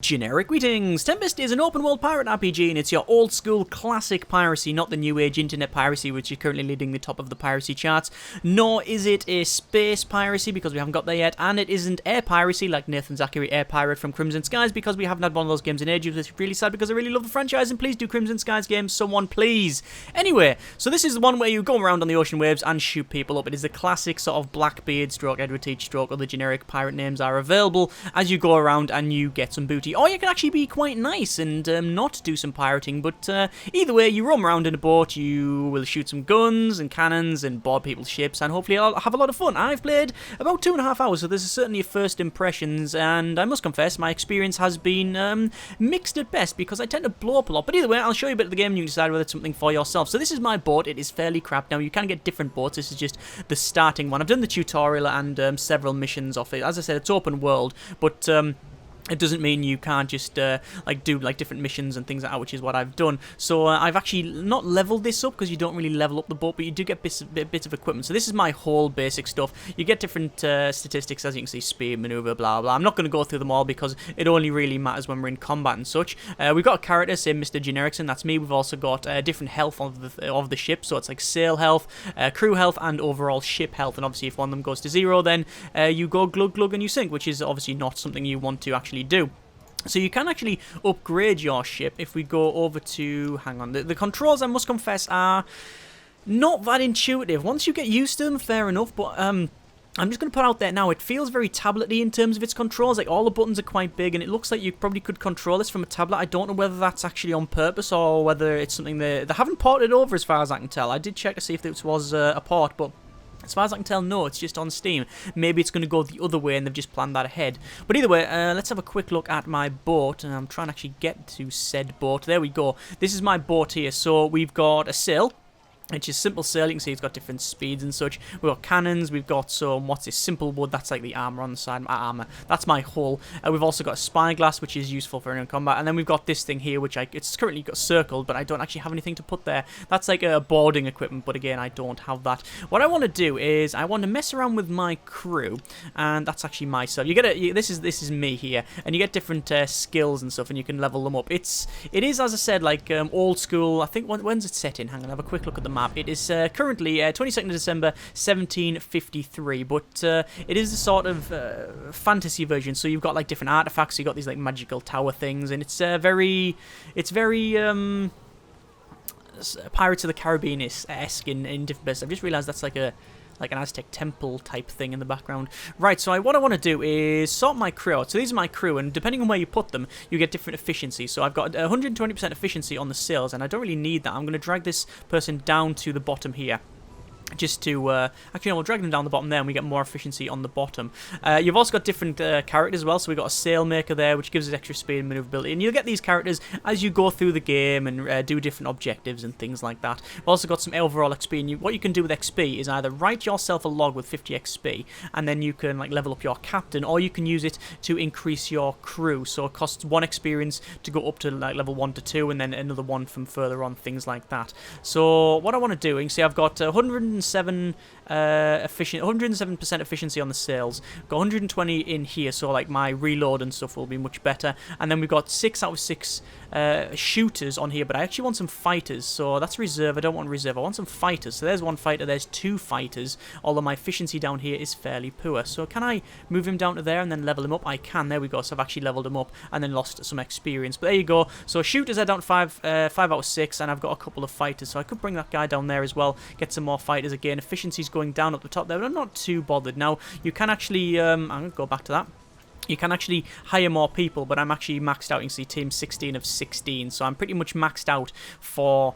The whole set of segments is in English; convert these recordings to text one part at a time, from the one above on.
Generic greetings! Tempest is an open-world pirate RPG, and it's your old-school classic piracy, not the new-age internet piracy, which is currently leading the top of the piracy charts. Nor is it a space piracy, because we haven't got there yet, and it isn't air piracy, like Nathan Zachary Air Pirate from Crimson Skies, because we haven't had one of those games in ages, which is really sad, because I really love the franchise, and please do Crimson Skies games, someone please! Anyway, so this is the one where you go around on the ocean waves and shoot people up. It is the classic sort of Blackbeard, stroke Edward Teach, stroke other generic pirate names are available as you go around and you get some booty. Or you can actually be quite nice and not do some pirating, but either way, you roam around in a boat, you will shoot some guns and cannons and board people's ships, and hopefully I'll have a lot of fun. I've played about 2.5 hours, so this is certainly first impressions, and I must confess, my experience has been mixed at best, because I tend to blow up a lot, but either way, I'll show you a bit of the game and you can decide whether it's something for yourself. So this is my boat. It is fairly crap. Now, you can get different boats. This is just the starting one. I've done the tutorial and several missions off it. As I said, it's open world, but it doesn't mean you can't just do different missions and things like that, which is what I've done. So I've actually not leveled this up, because you don't really level up the boat, but you do get bits of equipment. So this is my whole basic stuff. You get different statistics, as you can see, speed, maneuver, blah blah. I'm not going to go through them all, because it only really matters when we're in combat and such. We've got a character, say Mr. Genericson, that's me. We've also got different health of the ship, so it's like sail health, crew health, and overall ship health. And obviously, if one of them goes to 0, then you go glug glug and you sink, which is obviously not something you want to actually do. So you can actually upgrade your ship. If we go over to, hang on, the controls, I must confess, are not that intuitive. Once you get used to them, fair enough, but I'm just going to put out there now, it feels very tablet-y in terms of its controls. Like, all the buttons are quite big, and it looks like you probably could control this from a tablet. I don't know whether that's actually on purpose, or whether it's something they haven't ported over, as far as I can tell. I did check to see if this was a port, but as far as I can tell, no, it's just on Steam. Maybe it's going to go the other way and they've just planned that ahead. But either way, let's have a quick look at my boat. And I'm trying to actually get to said boat. There we go. This is my boat here. So we've got a sail, which is simple sail. You can see it's got different speeds and such. We've got cannons. We've got some, what's this, simple wood. That's like the armor on the side. Armor. That's my hull. We've also got a spyglass, which is useful for in combat. And then we've got this thing here, which it's currently got circled, but I don't actually have anything to put there. That's like a boarding equipment, but again, I don't have that. What I want to do is I want to mess around with my crew, and that's actually myself. You get this is me here, and you get different skills and stuff, and you can level them up. It is, as I said, like old school. I think when's it set in? Hang on, have a quick look at the map. It is currently 22nd of December 1753, but it is the sort of fantasy version. So you've got like different artifacts. You've got these like magical tower things, and it's very Pirates of the Caribbean-esque in different places. I've just realised that's like an Aztec temple type thing in the background. Right, so what I want to do is sort my crew out. So these are my crew, and depending on where you put them, you get different efficiency. So I've got 120% efficiency on the sails, and I don't really need that. I'm going to drag this person down to the bottom here, just to, actually, no, we'll drag them down the bottom there, and we get more efficiency on the bottom. You've also got different characters as well, so we've got a sailmaker there, which gives us extra speed and maneuverability, and you'll get these characters as you go through the game and do different objectives and things like that. We've also got some overall XP, and what you can do with XP is either write yourself a log with 50 XP, and then you can like level up your captain, or you can use it to increase your crew, so it costs 1 experience to go up to like level 1 to 2, and then another 1 from further on, things like that. So what I want to do, you can see I've got 107% efficiency on the sails. Got 120 in here, so like my reload and stuff will be much better. And then we've got 6 out of 6 shooters on here, but I actually want some fighters. So that's reserve. I don't want reserve. I want some fighters. So there's 1 fighter. There's 2 fighters. Although my efficiency down here is fairly poor. So can I move him down to there and then level him up? I can. There we go. So I've actually leveled him up and then lost some experience. But there you go. So shooters are down to 5 out of 6, and I've got a couple of fighters. So I could bring that guy down there as well. Get some more fighters. Again, efficiency's going down up the top there, but I'm not too bothered. Now, you can actually, I'm going to go back to that. You can actually hire more people, but I'm actually maxed out. You can see team 16 of 16, so I'm pretty much maxed out for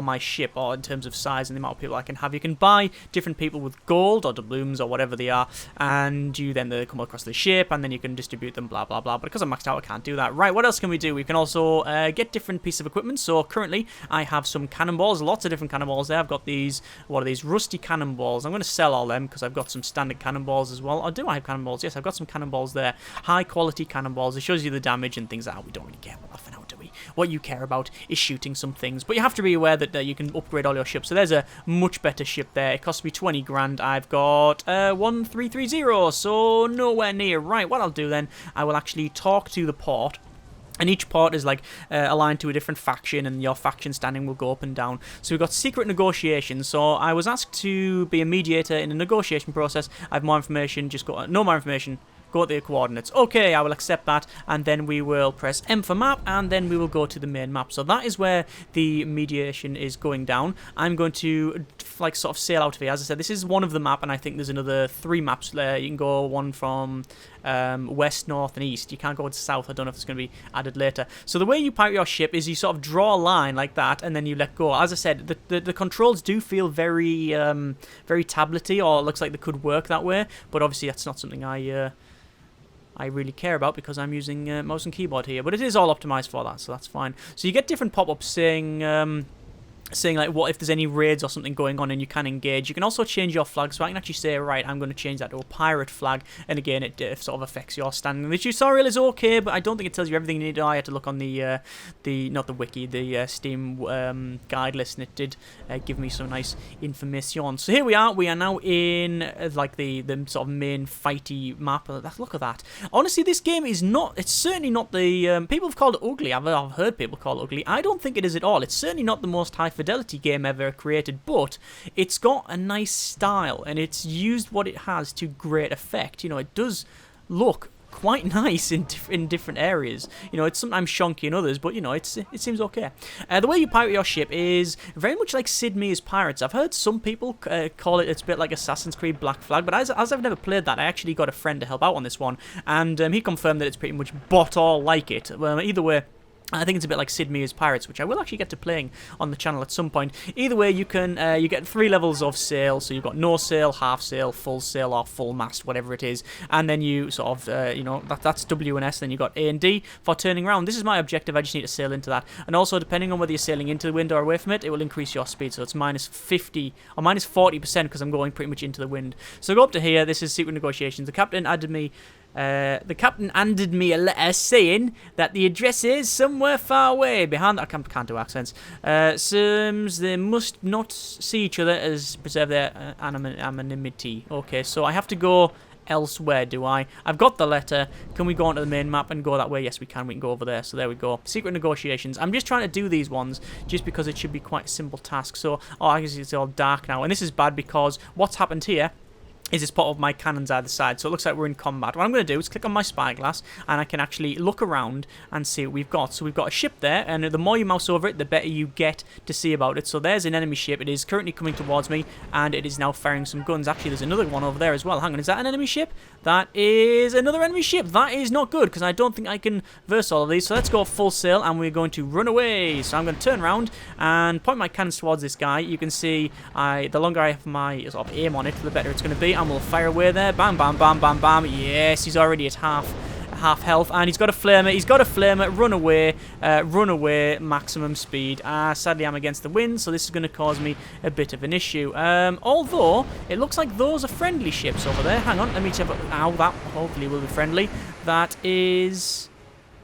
my ship, or in terms of size and the amount of people I can have. You can buy different people with gold or doubloons or whatever they are, and you then they come across the ship, and then you can distribute them, blah blah blah. But because I'm maxed out, I can't do that. Right, what else can we do? We can also get different pieces of equipment. So currently, I have some cannonballs, lots of different cannonballs there. I've got these, what are these, rusty cannonballs. I'm going to sell all them because I've got some standard cannonballs as well. Or do I have cannonballs? Yes, I've got some cannonballs there. High quality cannonballs. It shows you the damage and things like that. We don't really care about that for now, do we? What you care about is shooting some things. But you have to be aware that you can upgrade all your ships. So there's a much better ship there. It cost me 20 grand. I've got 1330, so nowhere near. Right, what I'll do then, I will actually talk to the port And each part is like aligned to a different faction, and your faction standing will go up and down. So we've got secret negotiations. So I was asked to be a mediator in a negotiation process. I have more information. Just go no more information. Go to the coordinates. Okay, I will accept that, and then we will press M for map, and then we will go to the main map. So that is where the mediation is going down. I'm going to like sort of sail out of here. As I said, this is one of the map, and I think there's another 3 maps there. You can go one from west, north, and east. You can't go to south. I don't know if it's going to be added later. So the way you pirate your ship is you sort of draw a line like that, and then you let go. As I said, the controls do feel very very tablety, or it looks like they could work that way. But obviously, that's not something I really care about because I'm using mouse and keyboard here. But it is all optimized for that, so that's fine. So you get different pop-ups saying like what if there's any raids or something going on and you can engage. You can also change your flag, so I can actually say, right, I'm going to change that to a pirate flag, and again it sort of affects your standing. The tutorial is okay, but I don't think it tells you everything you need. I had to look on the not the wiki, the Steam guide list, and it did give me some nice information. So here we are now in like the sort of main fighty map. Look at that. Honestly, this game is not, it's certainly not the people have called it ugly. I've heard people call it ugly. I don't think it is at all. It's certainly not the most high fidelity game ever created, but it's got a nice style, and it's used what it has to great effect. You know, it does look quite nice in different areas. You know, it's sometimes shonky in others, but you know, it seems okay. The way you pirate your ship is very much like Sid Meier's Pirates. I've heard some people call it's a bit like Assassin's Creed Black Flag, but as I've never played that, I actually got a friend to help out on this one, and he confirmed that it's pretty much bot all like it. Either way, I think it's a bit like Sid Meier's Pirates, which I will actually get to playing on the channel at some point. Either way, you can you get 3 levels of sail. So you've got no sail, half sail, full sail, or full mast, whatever it is. And then you sort of, you know, that's W and S. Then you've got A and D for turning around. This is my objective. I just need to sail into that. And also, depending on whether you're sailing into the wind or away from it, it will increase your speed. So it's minus 50 or minus 40% because I'm going pretty much into the wind. So go up to here. This is secret negotiations. The captain handed me a letter saying that the address is somewhere far away behind. I can't do accents. Seems they must not see each other as preserve their anonymity. Okay, so I have to go elsewhere, do I? I've got the letter. Can we go onto the main map and go that way? Yes, we can. We can go over there. So there we go. Secret negotiations. I'm just trying to do these ones just because it should be quite a simple task. So, I guess it's all dark now. And this is bad because what's happened here is this part of my cannons either side, so it looks like we're in combat. What I'm going to do is click on my spyglass, and I can actually look around and see what we've got. So we've got a ship there, and the more you mouse over it, the better you get to see about it. So there's an enemy ship. It is currently coming towards me, and it is now firing some guns. Actually, there's another one over there as well. Hang on, is that an enemy ship? That is another enemy ship. That is not good, because I don't think I can verse all of these. So let's go full sail, and we're going to run away. So I'm going to turn around and point my cannons towards this guy. You can see the longer I have my sort of aim on it, the better it's going to be. And we'll fire away there. Bam, bam, bam, bam, bam. Yes, he's already at half health, and he's got a flamer. He's got a flamer. Run away. Maximum speed. Sadly, I'm against the wind, so this is going to cause me a bit of an issue. Although it looks like those are friendly ships over there. Hang on, let me check. Ow, that hopefully will be friendly. That is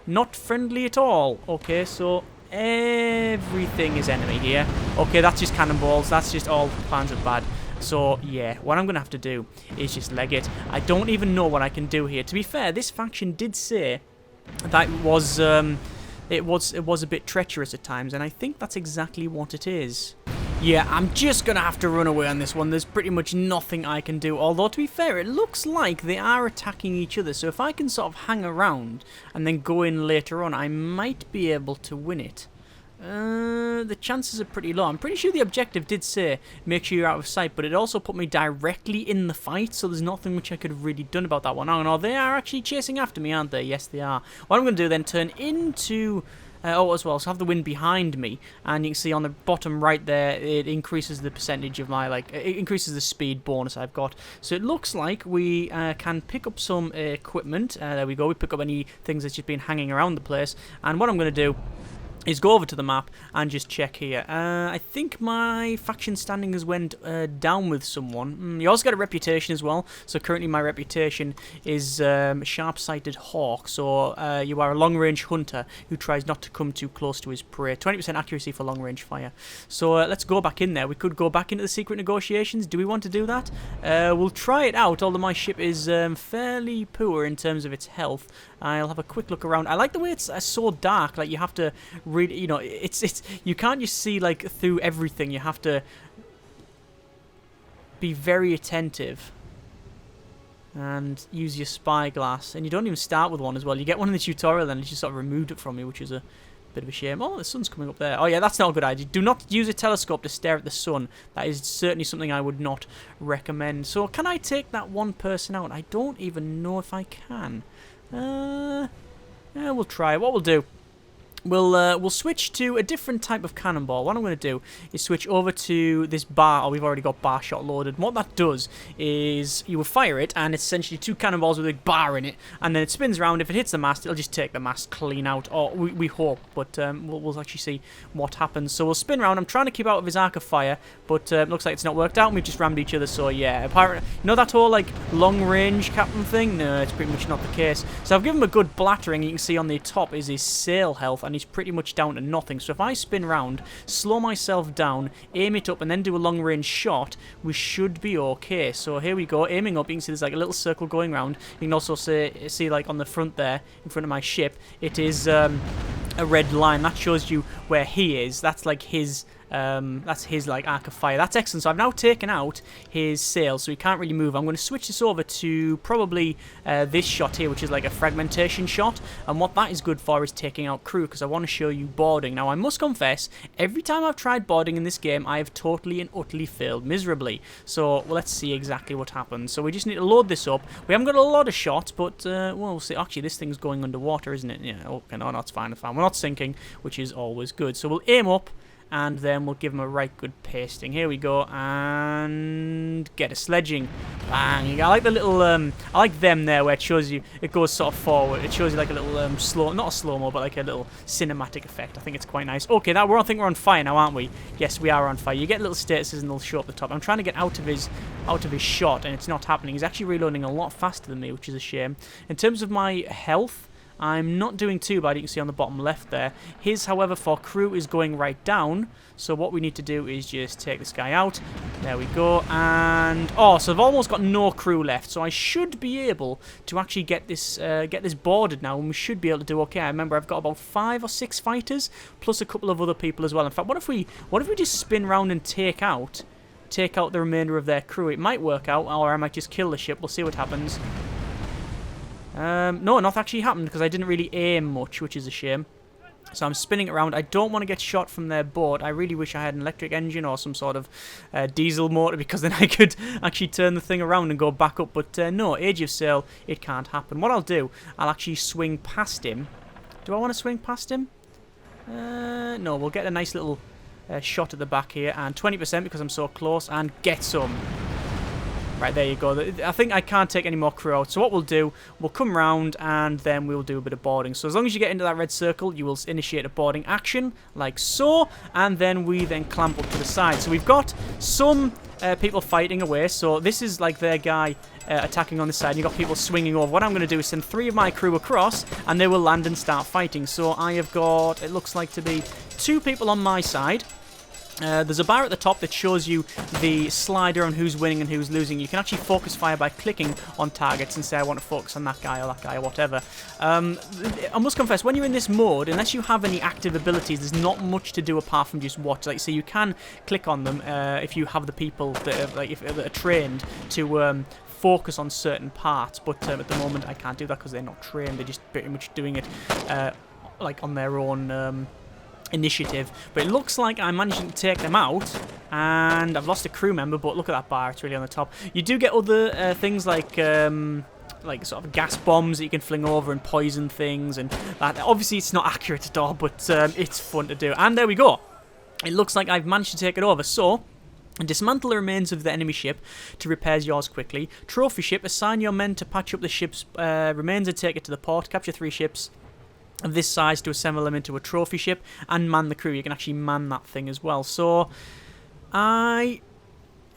not friendly at all. Okay, so everything is enemy here. Okay, that's just cannonballs. That's just all kinds of bad. So, yeah, what I'm going to have to do is just leg it. I don't even know what I can do here. To be fair, this faction did say that it was a bit treacherous at times, and I think that's exactly what it is. Yeah, I'm just going to have to run away on this one. There's pretty much nothing I can do. Although, to be fair, it looks like they are attacking each other. So if I can sort of hang around and then go in later on, I might be able to win it. The chances are pretty low. I'm pretty sure the objective did say make sure you're out of sight, but it also put me directly in the fight, so there's nothing which I could have really done about that one. Oh no, they are actually chasing after me, aren't they? Yes, they are. What I'm going to do then, turn into as well, so have the wind behind me, and you can see on the bottom right there, it increases the percentage of my, it increases the speed bonus I've got. So it looks like we can pick up some equipment. There we go. We pick up any things that's just been hanging around the place, and what I'm going to do is go over to the map and just check here. I think my faction standing has went down with someone. You also got a reputation as well. So currently my reputation is sharp-sighted hawk. So you are a long-range hunter who tries not to come too close to his prey. 20% accuracy for long-range fire. So let's go back in there. We could go back into the secret negotiations. Do we want to do that? We'll try it out, although my ship is fairly poor in terms of its health. I'll have a quick look around. I like the way it's so dark. Like, you have to read, you know, it's you can't just see, like, through everything. You have to be very attentive and use your spyglass. And you don't even start with one as well. You get one in the tutorial and it's just sort of removed it from you, which is a bit of a shame. Oh, the sun's coming up there. Oh yeah, that's not a good idea. Do not use a telescope to stare at the sun. That is certainly something I would not recommend. So can I take that one person out? I don't even know if I can. Yeah, we'll try. What we'll do, we'll switch to a different type of cannonball. What I'm going to do is switch over to this bar. Oh, we've already got bar shot loaded. And what that does is you will fire it, and it's essentially 2 cannonballs with a bar in it, and then it spins around. If it hits the mast, it'll just take the mast clean out. Or we hope, but we'll actually see what happens. So we'll spin around. I'm trying to keep out of his arc of fire, but it looks like it's not worked out, and we've just rammed each other. So yeah, apparently, you know that whole like long range captain thing? No, it's pretty much not the case. So I've given him a good blattering. You can see on the top is his sail health, and he's pretty much down to nothing. So if I spin round, slow myself down, aim it up, and then do a long range shot, we should be okay. So here we go, aiming up. You can see there's like a little circle going round. You can also see like on the front there, in front of my ship, it is a red line. That shows you where he is. That's like his like arc of fire. That's excellent. So I've now taken out his sail, so he can't really move. I'm going to switch this over to probably this shot here, which is like a fragmentation shot, and what that is good for is taking out crew, because I want to show you boarding. Now I must confess, every time I've tried boarding in this game, I have totally and utterly failed miserably. So well, let's see exactly what happens. So we just need to load this up. We haven't got a lot of shots, but well, we'll see. Actually, this thing's going underwater, isn't it? Yeah, okay, no, that's fine, it's fine. We're not sinking, which is always good. So we'll aim up, and then we'll give him a right good pasting. Here we go, and get a sledging. Bang! I like the little, I like them there where it shows you, it goes sort of forward. It shows you like a little slow, not a slow-mo, but like a little cinematic effect. I think it's quite nice. Okay, I think we're on fire now, aren't we? Yes, we are on fire. You get little statuses and they'll show up the top. I'm trying to get out of his shot, and it's not happening. He's actually reloading a lot faster than me, which is a shame. In terms of my health, I'm not doing too bad, you can see on the bottom left there. His, however, for crew is going right down. So what we need to do is just take this guy out. There we go. And, oh, so I've almost got no crew left. So I should be able to actually get this boarded now, and we should be able to do okay. I remember I've got about 5 or 6 fighters, plus a couple of other people as well. In fact, what if we just spin round and take out the remainder of their crew? It might work out, or I might just kill the ship. We'll see what happens. No, nothing actually happened because I didn't really aim much, which is a shame. So I'm spinning it around. I don't want to get shot from their boat. I really wish I had an electric engine or some sort of diesel motor, because then I could actually turn the thing around and go back up. But no, age of sail, it can't happen. What I'll do, I'll actually swing past him. Do I want to swing past him? No, we'll get a nice little shot at the back here, and 20% because I'm so close, and get some. Right, there you go. I think I can't take any more crew out. So what we'll do, we'll come round and then we'll do a bit of boarding. So as long as you get into that red circle, you will initiate a boarding action, like so. And then we clamp up to the side. So we've got some people fighting away. So this is like their guy attacking on the side. You've got people swinging over. What I'm going to do is send 3 of my crew across, and they will land and start fighting. So I have got, it looks like to be 2 people on my side. There's a bar at the top that shows you the slider on who's winning and who's losing. You can actually focus fire by clicking on targets and say, I want to focus on that guy or whatever. I must confess, when you're in this mode, unless you have any active abilities, there's not much to do apart from just watch. Like, so you can click on them if you have the people that are trained to focus on certain parts, but at the moment I can't do that because they're not trained. They're just pretty much doing it like on their own initiative. But it looks like I'm managing to take them out, and I've lost a crew member, but look at that bar, it's really on the top. You do get other things like sort of gas bombs that you can fling over and poison things, and that. Obviously it's not accurate at all, but it's fun to do. And there we go. It looks like I've managed to take it over. So dismantle the remains of the enemy ship to repair yours quickly. Trophy ship, assign your men to patch up the ship's remains and take it to the port. Capture 3 ships of this size to assemble them into a trophy ship, and man the crew. You can actually man that thing as well. So I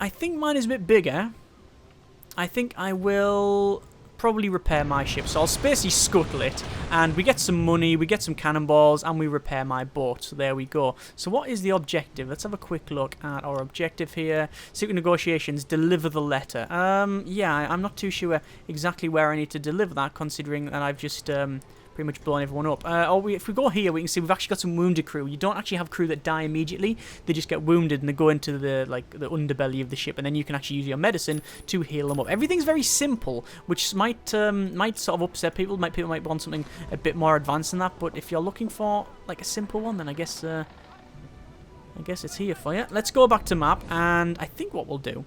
think mine is a bit bigger. I think I will probably repair my ship. So I'll basically scuttle it, and we get some money, we get some cannonballs, and we repair my boat. So there we go. So what is the objective? Let's have a quick look at our objective here. Secret negotiations, deliver the letter. Yeah, I'm not too sure exactly where I need to deliver that, considering that I've just pretty much blown everyone up. If we go here, we can see we've actually got some wounded crew. You don't actually have crew that die immediately. They just get wounded and they go into the the underbelly of the ship, and then you can actually use your medicine to heal them up. Everything's very simple, which might sort of upset people. People might want something a bit more advanced than that. But if you're looking for like a simple one, then I guess it's here for you. Let's go back to map, and I think what we'll do.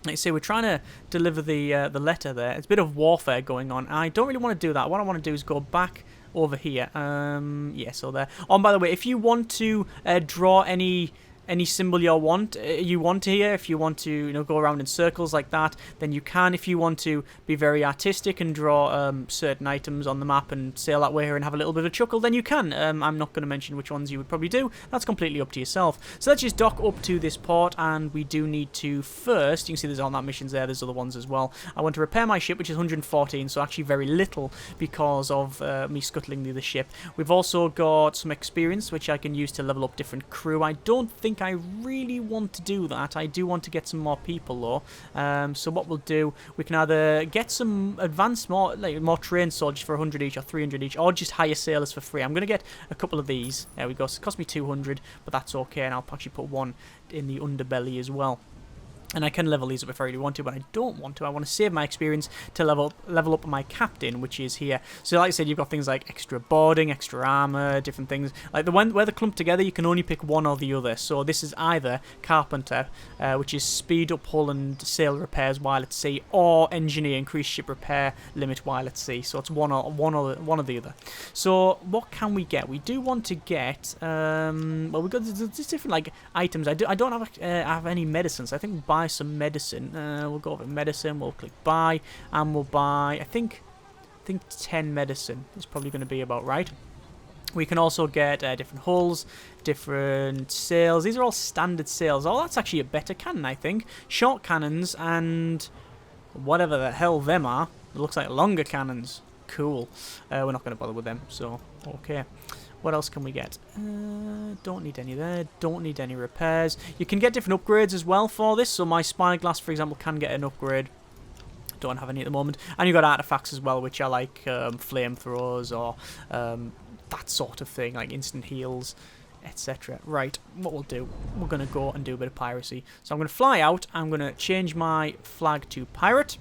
Like I say, we're trying to deliver the letter there. It's a bit of warfare going on. I don't really want to do that. What I want to do is go back over here. Yeah, so there. Oh, and by the way, if you want to draw any symbol you want here, if you want to go around in circles like that, then you can. If you want to be very artistic and draw certain items on the map and sail that way here and have a little bit of a chuckle, then you can. I'm not going to mention which ones you would probably do. That's completely up to yourself. So let's just dock up to this port, and we do need to first, you can see there's all that missions there, there's other ones as well. I want to repair my ship, which is 114, so actually very little because of me scuttling the other ship. We've also got some experience, which I can use to level up different crew. I don't think I really want to do that. I do want to get some more people though. So what we'll do, we can either get some advanced, more trained soldiers for 100 each or 300 each, or just hire sailors for free. I'm going to get a couple of these. There we go. So it cost me 200, but that's okay, and I'll actually put one in the underbelly as well. And I can level these up if I really want to, but I don't want to. I want to save my experience to level up my captain, which is here. So like I said, you've got things like extra boarding, extra armor, different things. Like the one where they're clumped together, you can only pick one or the other. So this is either carpenter, which is speed up hull and sail repairs while at sea, or engineer, increase ship repair limit while at sea. So it's one or the other. So what can we get? We do want to get well, we've got these different like items. I don't have any medicines. I think we'll buy some medicine. We'll go over medicine, we'll click buy, and we'll buy I think 10 medicine is probably going to be about right. We can also get different hulls, different sails. These are all standard sails. Oh, that's actually a better cannon, I think. Short cannons and whatever the hell them are. It looks like longer cannons. Cool. We're not going to bother with them, so okay. What else can we get? Don't need any there. Don't need any repairs. You can get different upgrades as well for this. So my spyglass, for example, can get an upgrade. Don't have any at the moment. And you've got artifacts as well, which are like flamethrowers or that sort of thing, like instant heals, etc. Right, what we'll do, we're going to go and do a bit of piracy. So I'm going to fly out. I'm going to change my flag to pirate.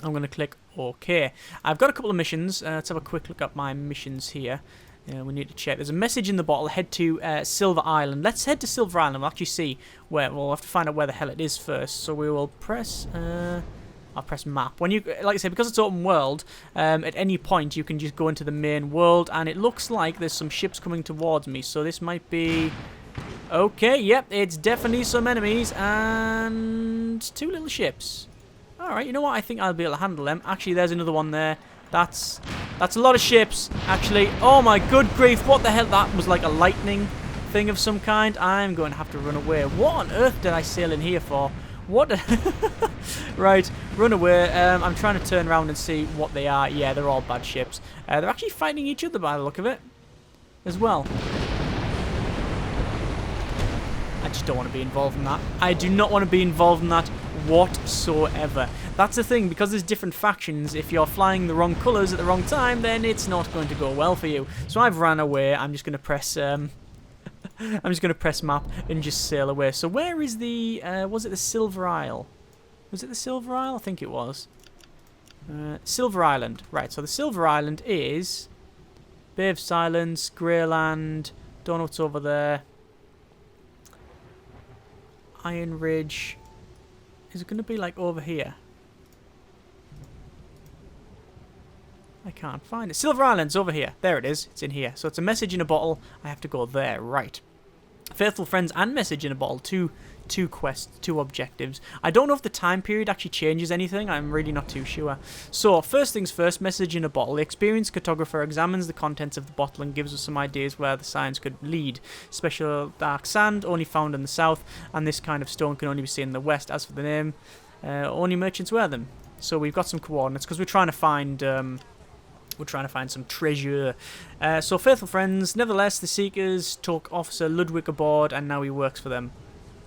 I'm going to click OK. I've got a couple of missions. Let's have a quick look at my missions here. We need to check. There's a message in the bottle. Head to Silver Island. Let's head to Silver Island. We'll actually see where. We'll have to find out where the hell it is first. So we will press. I'll press map. When you, like I say, because it's open world, at any point you can just go into the main world, and it looks like there's some ships coming towards me. So this might be. Okay. Yep. It's definitely some enemies and 2 little ships. All right. You know what? I think I'll be able to handle them. Actually, there's another one there. That's a lot of ships, actually. Oh my good grief, what the hell? That was like a lightning thing of some kind. I'm going to have to run away. What on earth did I sail in here for? What? Right, run away. I'm trying to turn around and see what they are. Yeah, they're all bad ships. They're actually fighting each other by the look of it as well. I just don't want to be involved in that. I do not want to be involved in that whatsoever. That's the thing, because there's different factions. If you're flying the wrong colours at the wrong time, then it's not going to go well for you. So I've ran away. I'm just going to press I'm just going to press map and just sail away. So where is the was it the Silver Isle? Was it the Silver Isle? I think it was. Silver Island. Right, so the Silver Island is Bay of Silence, Greyland, don't know what's over there. Iron Ridge. Is it going to be like over here? I can't find it. Silver Island's over here. There it is. It's in here. So it's a message in a bottle. I have to go there. Right. Faithful friends and message in a bottle. Two quests, 2 objectives. I don't know if the time period actually changes anything. I'm really not too sure. So, first things first, message in a bottle. The experienced cartographer examines the contents of the bottle and gives us some ideas where the science could lead. Special dark sand, only found in the south, and this kind of stone can only be seen in the west. As for the name, only merchants wear them. So we've got some coordinates because we're trying to find some treasure. So faithful friends, nevertheless, the Seekers took Officer Ludwig aboard, and now he works for them.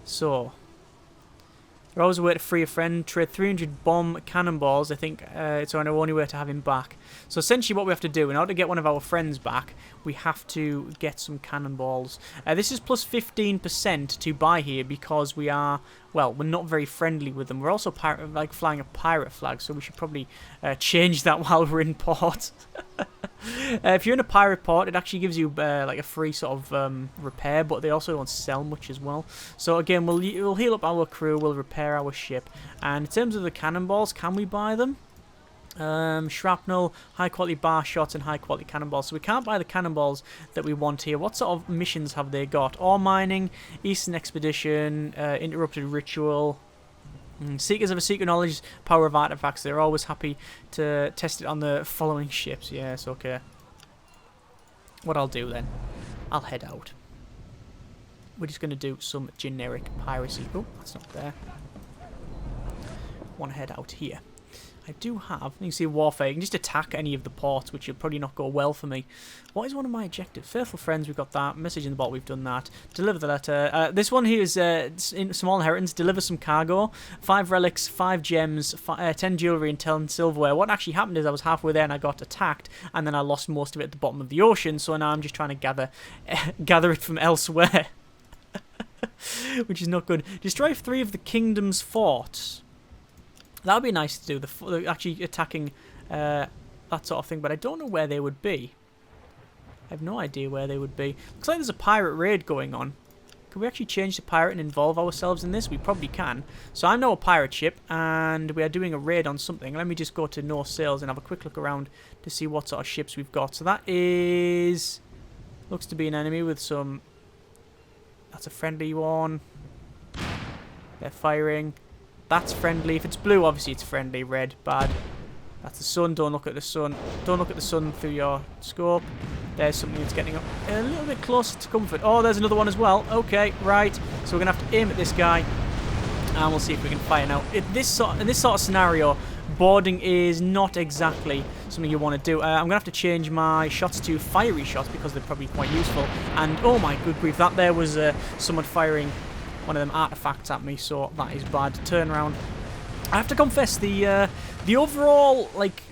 So there's always a way to free a friend. Trade 300 bomb cannonballs. I think it's our only way to have him back. So essentially what we have to do, in order to get one of our friends back, we have to get some cannonballs. This is plus 15% to buy here because we are, well, we're not very friendly with them. We're also like flying a pirate flag, so we should probably change that while we're in port. If you're in a pirate port, it actually gives you like a free sort of repair, but they also don't sell much as well. So again, we'll heal up our crew, we'll repair our ship. And in terms of the cannonballs, can we buy them? Shrapnel, high quality bar shots, and high quality cannonballs. So we can't buy the cannonballs that we want here. What sort of missions have they got? Ore mining, Eastern Expedition, interrupted ritual. Seekers of a secret knowledge, power of artifacts. They're always happy to test it on the following ships. Yes, okay. What I'll do then, I'll head out. We're just going to do some generic piracy. Oh, that's not there. Want to head out here. I do have, you can see warfare, you can just attack any of the ports, which will probably not go well for me. What is one of my objectives? Faithful friends, we've got that. Message in the bot, we've done that. Deliver the letter. This one here is in small inheritance, deliver some cargo. 5 relics, 5 gems, 10 jewellery and 10 silverware. What actually happened is I was halfway there and I got attacked, and then I lost most of it at the bottom of the ocean, so now I'm just trying to gather it from elsewhere. Which is not good. Destroy 3 of the kingdom's forts. That would be nice to do, actually attacking that sort of thing, but I don't know where they would be. I have no idea where they would be. Looks like there's a pirate raid going on. Can we actually change the pirate and involve ourselves in this? We probably can. So I'm now a pirate ship, and we are doing a raid on something. Let me just go to no sales and have a quick look around to see what sort of ships we've got. So that is... looks to be an enemy with some... that's a friendly one. They're firing. That's friendly. If it's blue, obviously it's friendly. Red, bad. That's the sun. Don't look at the sun. Don't look at the sun through your scope. There's something that's getting up a little bit closer to comfort. Oh, there's another one as well. Okay, right. So we're going to have to aim at this guy. And we'll see if we can fire now. In this sort of scenario, boarding is not exactly something you want to do. I'm going to have to change my shots to fiery shots because they're probably quite useful. And, oh my good grief, that there was someone firing one of them artifacts at me, so that is bad. Turn around. I have to confess, the overall like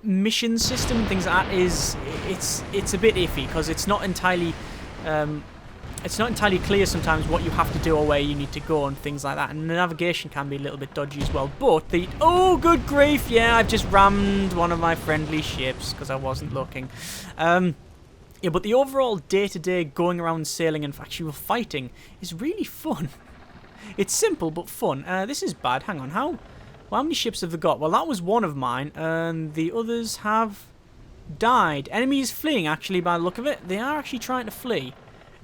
mission system and things like that is it's a bit iffy because it's not entirely clear sometimes what you have to do or where you need to go and things like that, and the navigation can be a little bit dodgy as well. But the oh good grief, yeah, I've just rammed one of my friendly ships because I wasn't looking. Yeah, but the overall day-to-day going around sailing and actual fighting is really fun. It's simple but fun. This is bad. Hang on. How many ships have they got? Well, that was one of mine, and the others have died. Enemies fleeing, actually, by the look of it. They are actually trying to flee,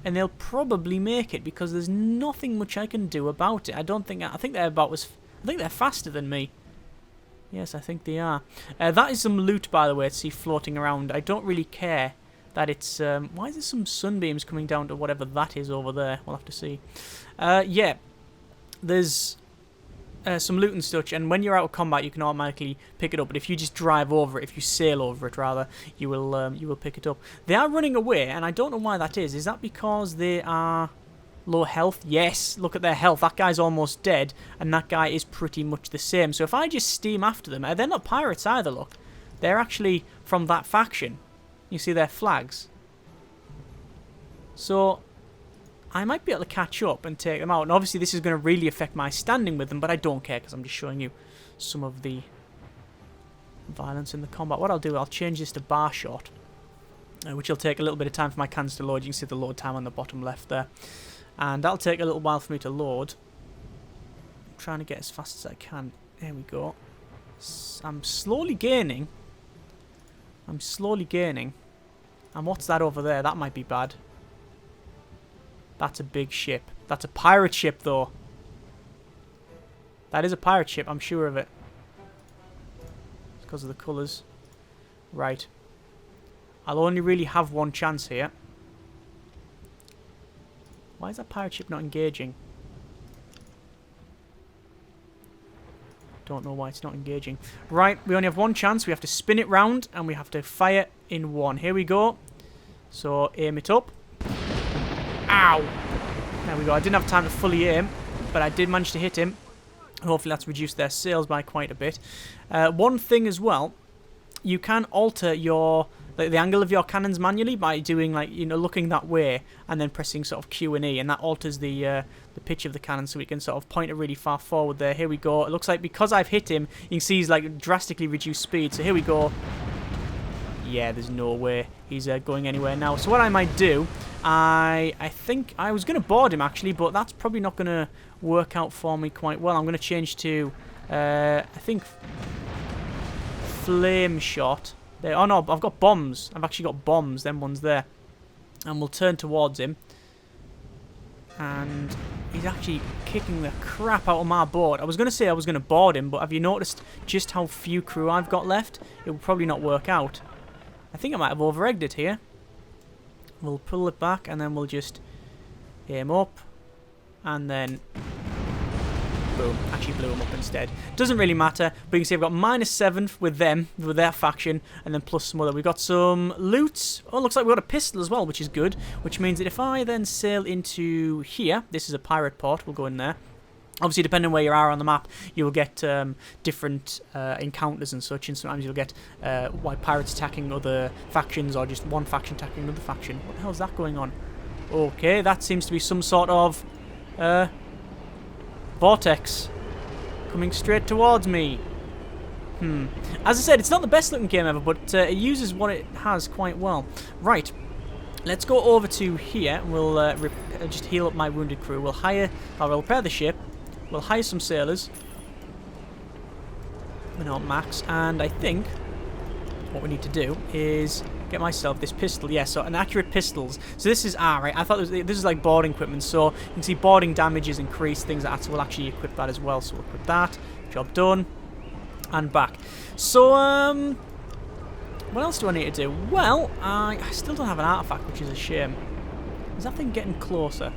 and they'll probably make it because there's nothing much I can do about it. I think they're faster than me. Yes, I think they are. That is some loot, by the way, to see floating around. I don't really care that it's... why is there some sunbeams coming down to whatever that is over there? We'll have to see. Yeah, there's some loot and such, and when you're out of combat, you can automatically pick it up. But if you just drive over it, if you sail over it, rather, you will pick it up. They are running away, and I don't know why that is. Is that because they are low health? Yes, look at their health. That guy's almost dead, and that guy is pretty much the same. So if I just steam after them... they're not pirates either, look. They're actually from that faction. You see their flags. So I might be able to catch up and take them out. And obviously this is going to really affect my standing with them, but I don't care because I'm just showing you some of the violence in the combat. What I'll do, I'll change this to bar shot, which will take a little bit of time for my cans to load. You can see the load time on the bottom left there. And that'll take a little while for me to load. I'm trying to get as fast as I can. There we go. I'm slowly gaining. I'm slowly gaining. And what's that over there? That might be bad. That's a big ship. That's a pirate ship, though. That is a pirate ship, I'm sure of it. It's because of the colours. Right. I'll only really have one chance here. Why is that pirate ship not engaging? Don't know why it's not engaging. Right, we only have one chance. We have to spin it round, and we have to fire in one. Here we go. So, aim it up. Ow! There we go. I didn't have time to fully aim, but I did manage to hit him. Hopefully that's reduced their sails by quite a bit. One thing as well, you can alter your the angle of your cannons manually by doing, like, you know, looking that way and then pressing sort of Q and E, and that alters the pitch of the cannon, so we can sort of point it really far forward there. Here we go. It looks like because I've hit him, you can see he's like drastically reduced speed. So here we go. Yeah, there's no way he's going anywhere now. So what I might do, I think I was going to board him actually, but that's probably not going to work out for me quite well. I'm going to change to, I think, flame shot. There. Oh no, I've got bombs. I've actually got bombs. Them ones there. And we'll turn towards him. And he's actually kicking the crap out of my board. I was going to say I was going to board him, but have you noticed just how few crew I've got left? It will probably not work out. I think I might have over-egged it here. We'll pull it back, and then we'll just aim up. And then boom, actually blew him up instead. Doesn't really matter, but you can see I've got -7 with them, with their faction, and then plus some other. We've got some loot. Oh, looks like we've got a pistol as well, which is good. Which means that if I then sail into here, this is a pirate port, we'll go in there. Obviously, depending on where you are on the map, you'll get different encounters and such, and sometimes you'll get white pirates attacking other factions, or just one faction attacking another faction. What the hell is that going on? Okay, that seems to be some sort of vortex coming straight towards me. As I said, it's not the best looking game ever, but it uses what it has quite well. Right, let's go over to here. We'll just heal up my wounded crew. We'll repair the ship. We'll hire some sailors. We're not max, and I think what we need to do is get myself this pistol. Yeah, so an accurate pistols. So this is right. I thought this is like boarding equipment. So you can see boarding damage is increased, things like that. So we'll actually equip that as well. So we'll equip that. Job done. And back. So what else do I need to do? Well, I still don't have an artifact, which is a shame. Is that thing getting closer?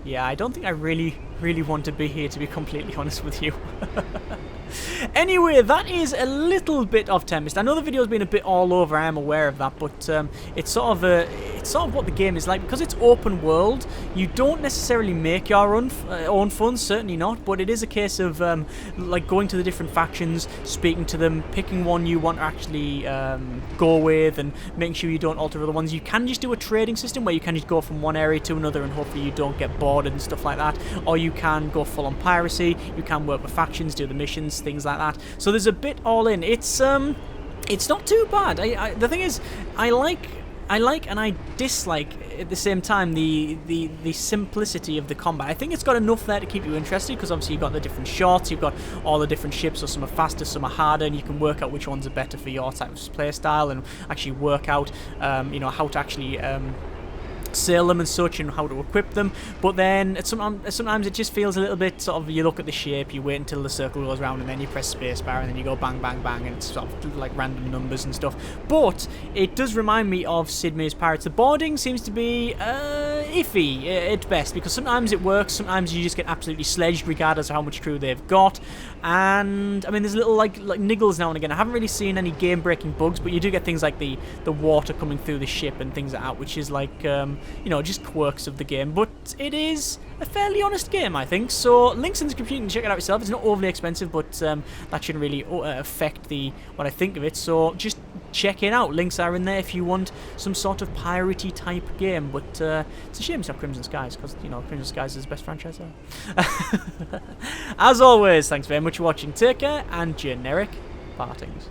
Yeah, I don't think I really want to be here, to be completely honest with you. Anyway, that is a little bit of Tempest. I know the video's been a bit all over, I am aware of that, but it's sort of what the game is like. Because it's open world, you don't necessarily make your own fun, certainly not, but it is a case of like going to the different factions, speaking to them, picking one you want to actually go with, and making sure you don't alter other ones. You can just do a trading system where you can just go from one area to another and hopefully you don't get bored and stuff like that, or you can go full on piracy, you can work with factions, do the missions, things like that. So there's a bit all in. It's not too bad. The thing is, I like and I dislike at the same time the simplicity of the combat. I think it's got enough there to keep you interested, because obviously you've got the different shots, you've got all the different ships, so some are faster, some are harder, and you can work out which ones are better for your type of play style, and actually work out you know, how to actually sail them and such, and how to equip them. But then sometimes it just feels a little bit sort of, you look at the shape, you wait until the circle goes round, and then you press spacebar, and then you go bang bang bang, and it's sort of like random numbers and stuff. But it does remind me of Sid Meier's Pirates. The boarding seems to be iffy at best, because sometimes it works, sometimes you just get absolutely sledged regardless of how much crew they've got. And I mean, there's little like niggles now and again. I haven't really seen any game breaking bugs, but you do get things like the water coming through the ship and things like that, which is like you know, just quirks of the game. But it is a fairly honest game, I think. So links in the description, you can check it out yourself. It's not overly expensive, but that shouldn't really affect what I think of it. So just check it out. Links are in there if you want some sort of piratey type game. But it's a shame it's not Crimson Skies, because, you know, Crimson Skies is the best franchise ever. As always, thanks very much for watching. Take care, and generic partings.